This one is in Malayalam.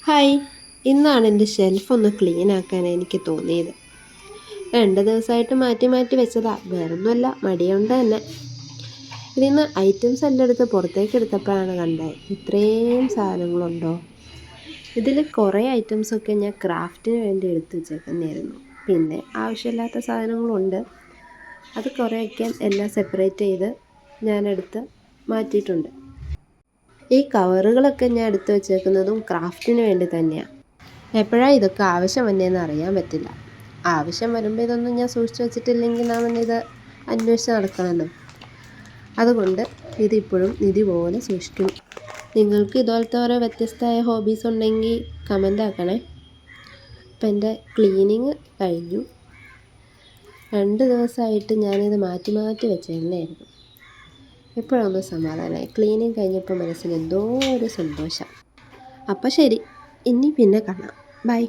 ഹായ്. ഇന്നാണ് എൻ്റെ ഷെൽഫ് ഒന്ന് ക്ലീൻ ആക്കാൻ എനിക്ക് തോന്നിയത്. 2 ദിവസമായിട്ട് മാറ്റി മാറ്റി വെച്ചതാ, വേറൊന്നുമല്ല, മടിയുണ്ട് തന്നെ. ഇതിന്ന് ഐറ്റംസ് എല്ലാം എടുത്ത് പുറത്തേക്ക് എടുത്തപ്പോഴാണ് കണ്ടത് ഇത്രയും സാധനങ്ങളുണ്ടോ. ഇതിൽ കുറേ ഐറ്റംസൊക്കെ ഞാൻ ക്രാഫ്റ്റിന് വേണ്ടി എടുത്ത് വെച്ചേക്കുന്നതായിരുന്നു. പിന്നെ ആവശ്യമില്ലാത്ത സാധനങ്ങളുണ്ട്. അത് കുറേയൊക്കെ എല്ലാം സെപ്പറേറ്റ് ചെയ്ത് ഞാനെടുത്ത് മാറ്റിയിട്ടുണ്ട്. ഈ കവറുകളൊക്കെ ഞാൻ എടുത്ത് വെച്ചേക്കുന്നതും ക്രാഫ്റ്റിന് വേണ്ടി തന്നെയാണ്. എപ്പോഴാണ് ഇതൊക്കെ ആവശ്യം വന്നതെന്ന് അറിയാൻ പറ്റില്ല. ആവശ്യം വരുമ്പോൾ ഇതൊന്നും ഞാൻ സൂക്ഷിച്ച് വെച്ചിട്ടില്ലെങ്കിൽ നാം ഇത് അന്വേഷിച്ച് നടക്കണമല്ലോ. അതുകൊണ്ട് ഇതിപ്പോഴും നിധി പോലെ സൂക്ഷിക്കും. നിങ്ങൾക്ക് ഇതുപോലത്തെ ഓരോ വ്യത്യസ്തമായ ഹോബീസ് ഉണ്ടെങ്കിൽ കമൻ്റ് ആക്കണേ. ഇപ്പം എൻ്റെ ക്ലീനിങ് കഴിഞ്ഞു. 2 ദിവസമായിട്ട് ഞാനിത് മാറ്റി മാറ്റി വെച്ചേക്കുന്നതായിരുന്നു. ഇപ്പോഴൊന്ന് സമാധാനമായി. ക്ലീനിങ് കഴിഞ്ഞപ്പോൾ മനസ്സിന് എന്തോ ഒരു സന്തോഷം. അപ്പോൾ ശരി, ഇനി പിന്നെ കാണാം. ബൈ.